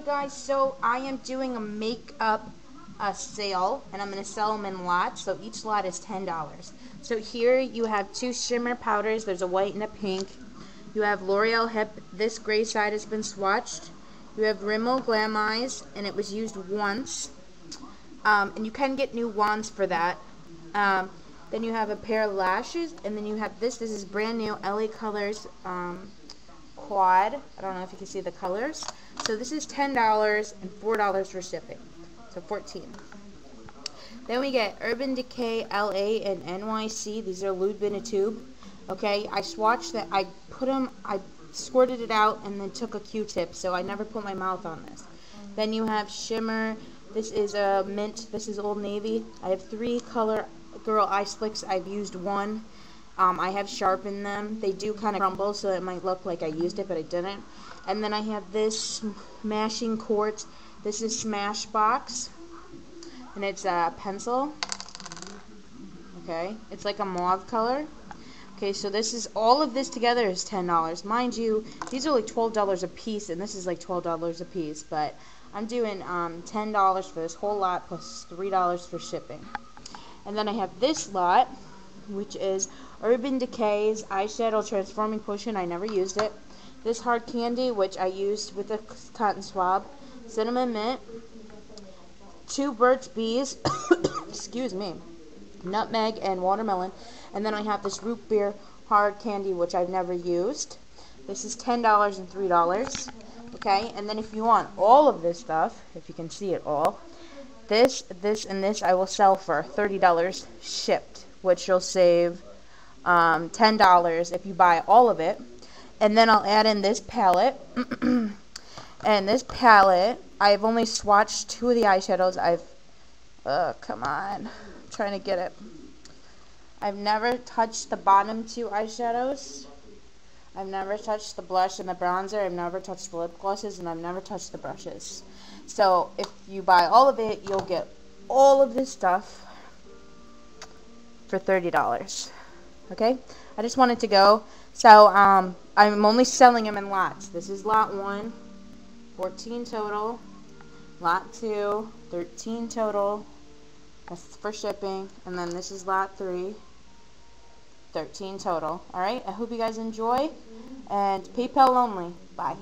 guys, so I am doing a makeup sale, and I'm going to sell them in lots, so each lot is $10. So here you have two shimmer powders. There's a white and a pink. You have L'Oreal Hip. This gray side has been swatched. You have Rimmel Glam Eyes, and it was used once. And you can get new wands for that. Then you have a pair of lashes, and then you have this. This is brand new LA Colors quad. I don't know if you can see the colors. So this is $10 and $4 for shipping. So $14. Then we get Urban Decay LA and NYC. These are lube in a tube. Okay, I swatched that. I squirted it out and then took a Q-tip, so I never put my mouth on this. Then you have shimmer. This is a mint. This is Old Navy. I have 3 Color Girl eye slicks. I've used one. I have sharpened them. They do kind of crumble, so it might look like I used it, but I didn't. And then I have this Smashing Quartz. This is Smashbox, and it's a pencil. Okay, it's like a mauve color. Okay, so this is, all of this together is $10. Mind you, these are like $12 a piece, and this is like $12 a piece, but I'm doing $10 for this whole lot plus $3 for shipping. And then I have this lot, which is Urban Decay's Eyeshadow Transforming Potion. I never used it. This Hard Candy, which I used with a cotton swab. Cinnamon Mint. 2 Burt's Bees. Excuse me. Nutmeg and watermelon. And then I have this Root Beer Hard Candy, which I've never used. This is $10 and $3. Okay, and then if you want all of this stuff, if you can see it all, this, and this I will sell for $30 shipped, which you'll save $10 if you buy all of it. And then I'll add in this palette. And this palette, I've only swatched 2 of the eyeshadows. Come on, I'm trying to get it. I've never touched the bottom 2 eyeshadows. I've never touched the blush and the bronzer. I've never touched the lip glosses, and I've never touched the brushes. So if you buy all of it, you'll get all of this stuff for $30. Okay? I just wanted to go. So I'm only selling them in lots. This is lot 1, 14 total. Lot 2, 13 total. That's for shipping. And then this is lot 3, 13 total. Alright, I hope you guys enjoy. And PayPal only. Bye.